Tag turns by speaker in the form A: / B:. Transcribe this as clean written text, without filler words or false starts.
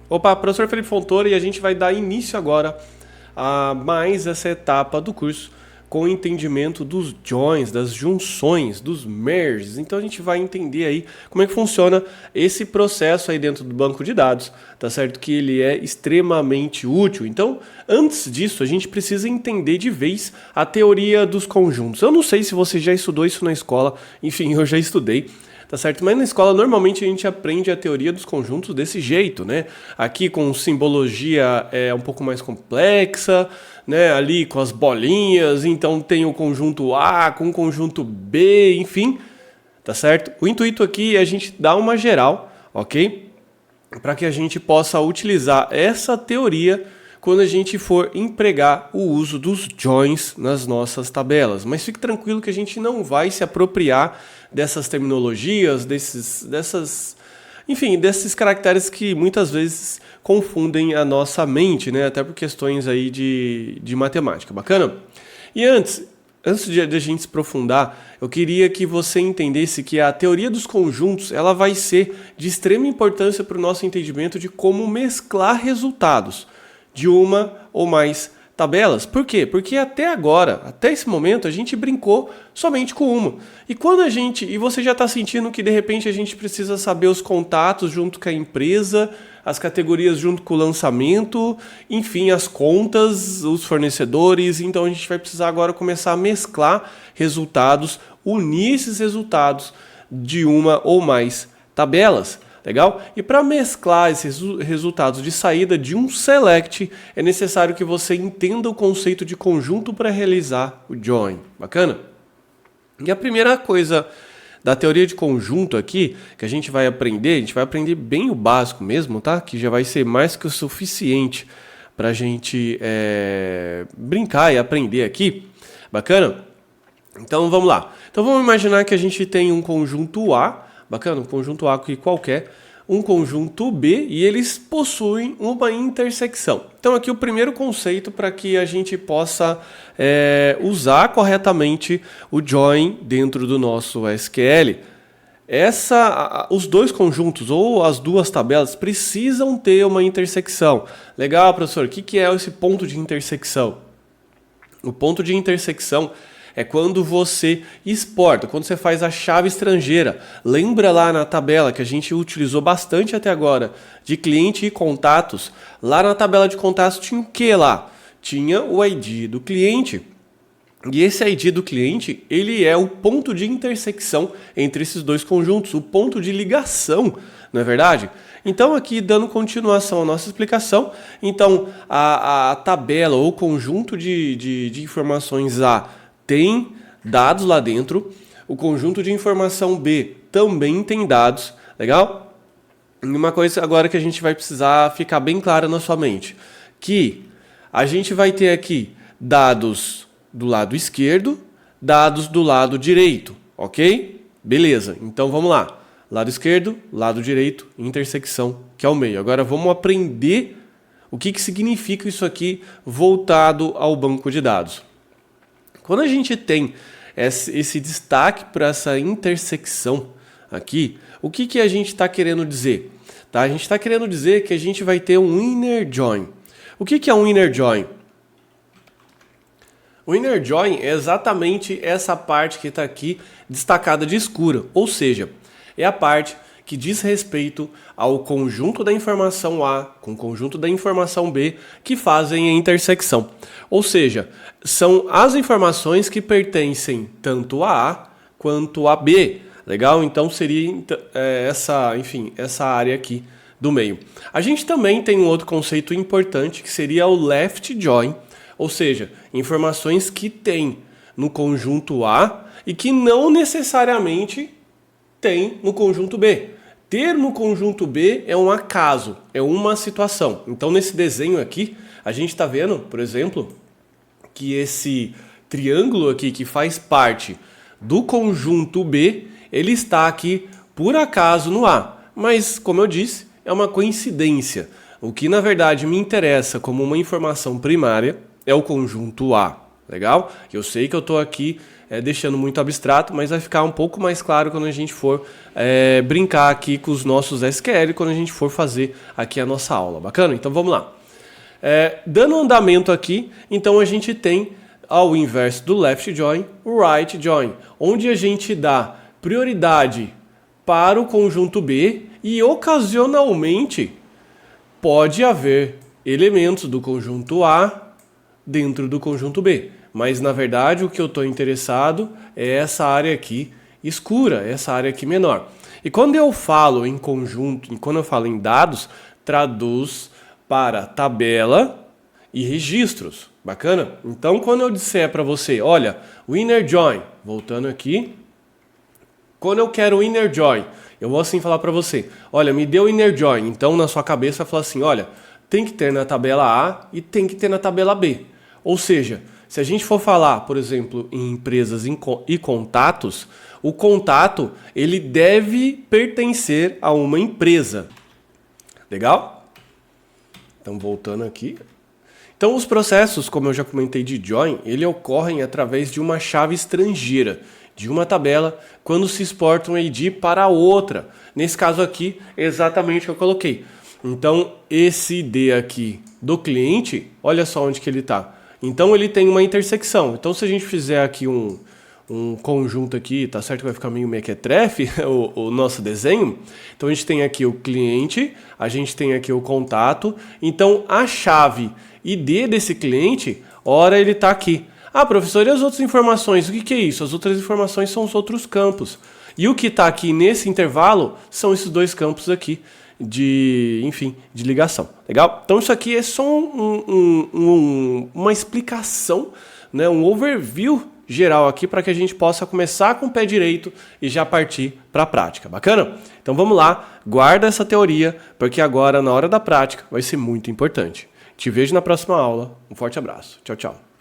A: Opa, professor Felipe Fontoura, e a gente vai dar início agora a mais essa etapa do curso com o entendimento dos joins, das junções, dos merges. Então a gente vai entender aí como é que funciona esse processo aí dentro do banco de dados, tá certo? Que ele é extremamente útil. Então, antes disso, a gente precisa entender de vez a teoria dos conjuntos. Eu não sei se você já estudou isso na escola, enfim, eu já estudei. Tá certo? Mas na escola normalmente a gente aprende a teoria dos conjuntos desse jeito, né? Aqui com simbologia um pouco mais complexa, né? Ali com as bolinhas, então tem o conjunto A com o conjunto B, enfim, tá certo? O intuito aqui é a gente dar uma geral, ok? Para que a gente possa utilizar essa teoria quando a gente for empregar o uso dos joins nas nossas tabelas. Mas fique tranquilo que a gente não vai se apropriar dessas terminologias, desses caracteres que muitas vezes confundem a nossa mente, né? Até por questões aí de matemática. Bacana? E antes de a gente se aprofundar, eu queria que você entendesse que a teoria dos conjuntos ela vai ser de extrema importância para o nosso entendimento de como mesclar resultados de uma ou mais tabelas. Por quê? Porque até agora, até esse momento, a gente brincou somente com uma. E você já está sentindo que de repente a gente precisa saber os contatos junto com a empresa, as categorias junto com o lançamento, enfim, as contas, os fornecedores. Então a gente vai precisar agora começar a mesclar resultados, unir esses resultados de uma ou mais tabelas. Legal? E para mesclar esses resultados de saída de um select, é necessário que você entenda o conceito de conjunto para realizar o join. Bacana? E a primeira coisa da teoria de conjunto aqui, que a gente vai aprender bem o básico mesmo, tá? Que já vai ser mais que o suficiente para a gente brincar e aprender aqui. Bacana? Então vamos lá. Então vamos imaginar que a gente tem um conjunto A, bacana, um conjunto A aqui qualquer, um conjunto B e eles possuem uma intersecção. Então aqui o primeiro conceito para que a gente possa usar corretamente o join dentro do nosso SQL. Os dois conjuntos ou as duas tabelas precisam ter uma intersecção. Legal, professor, o que é esse ponto de intersecção? O ponto de intersecção é quando você exporta, quando você faz a chave estrangeira. Lembra lá na tabela que a gente utilizou bastante até agora, de cliente e contatos? Lá na tabela de contatos tinha o que lá? Tinha o ID do cliente. E esse ID do cliente, ele é o ponto de intersecção entre esses dois conjuntos, o ponto de ligação, não é verdade? Então aqui, dando continuação à nossa explicação, então a tabela ou conjunto de informações A tem dados lá dentro, o conjunto de informação B também tem dados, legal? E uma coisa agora que a gente vai precisar ficar bem clara na sua mente, que a gente vai ter aqui dados do lado esquerdo, dados do lado direito, ok? Beleza, então vamos lá. Lado esquerdo, lado direito, intersecção, que é o meio. Agora vamos aprender o que significa isso aqui voltado ao banco de dados. Quando a gente tem esse destaque para essa intersecção aqui, o que a gente está querendo dizer? Tá? A gente está querendo dizer que a gente vai ter um inner join. O que é um inner join? O inner join é exatamente essa parte que está aqui destacada de escura, ou seja, é a parte que diz respeito ao conjunto da informação A com o conjunto da informação B que fazem a intersecção. Ou seja, são as informações que pertencem tanto a A quanto a B. Legal? Então seria essa área aqui do meio. A gente também tem um outro conceito importante que seria o left join, ou seja, informações que tem no conjunto A e que não necessariamente tem no conjunto B. Ter no conjunto B é um acaso, é uma situação. Então nesse desenho aqui, a gente está vendo, por exemplo, que esse triângulo aqui que faz parte do conjunto B, ele está aqui por acaso no A. Mas, como eu disse, é uma coincidência. O que na verdade me interessa como uma informação primária é o conjunto A. Legal? Eu sei que eu estou aqui deixando muito abstrato, mas vai ficar um pouco mais claro quando a gente for brincar aqui com os nossos SQL, quando a gente for fazer aqui a nossa aula. Bacana? Então vamos lá. Dando andamento aqui, então a gente tem ao inverso do left join, o right join, onde a gente dá prioridade para o conjunto B e ocasionalmente pode haver elementos do conjunto A dentro do conjunto B. Mas na verdade o que eu estou interessado é essa área aqui escura, essa área aqui menor. E quando eu falo em conjunto, quando eu falo em dados, traduz para tabela e registros. Bacana? Então quando eu disser para você, olha, o inner join, voltando aqui, quando eu quero o inner join, eu vou assim falar para você, olha, me deu o inner join. Então na sua cabeça vai falar assim, olha, tem que ter na tabela A e tem que ter na tabela B. Ou seja, se a gente for falar, por exemplo, em empresas e contatos, o contato ele deve pertencer a uma empresa. Legal? Então, voltando aqui. Então, os processos, como eu já comentei de join, ele ocorrem através de uma chave estrangeira, de uma tabela, quando se exporta um ID para outra. Nesse caso aqui, exatamente o que eu coloquei. Então, esse ID aqui do cliente, olha só onde que ele está. Então ele tem uma intersecção. Então se a gente fizer aqui um conjunto aqui, tá certo que vai ficar meio mequetrefe o nosso desenho. Então a gente tem aqui o cliente, a gente tem aqui o contato. Então a chave ID desse cliente, ora ele está aqui. Ah, professor, e as outras informações? O que é isso? As outras informações são os outros campos. E o que está aqui nesse intervalo são esses dois campos aqui de ligação. Legal? Então isso aqui é só uma explicação, né, um overview geral aqui para que a gente possa começar com o pé direito e já partir para a prática. Bacana? Então vamos lá, guarda essa teoria, porque agora na hora da prática vai ser muito importante. Te vejo na próxima aula. Um forte abraço. Tchau, tchau.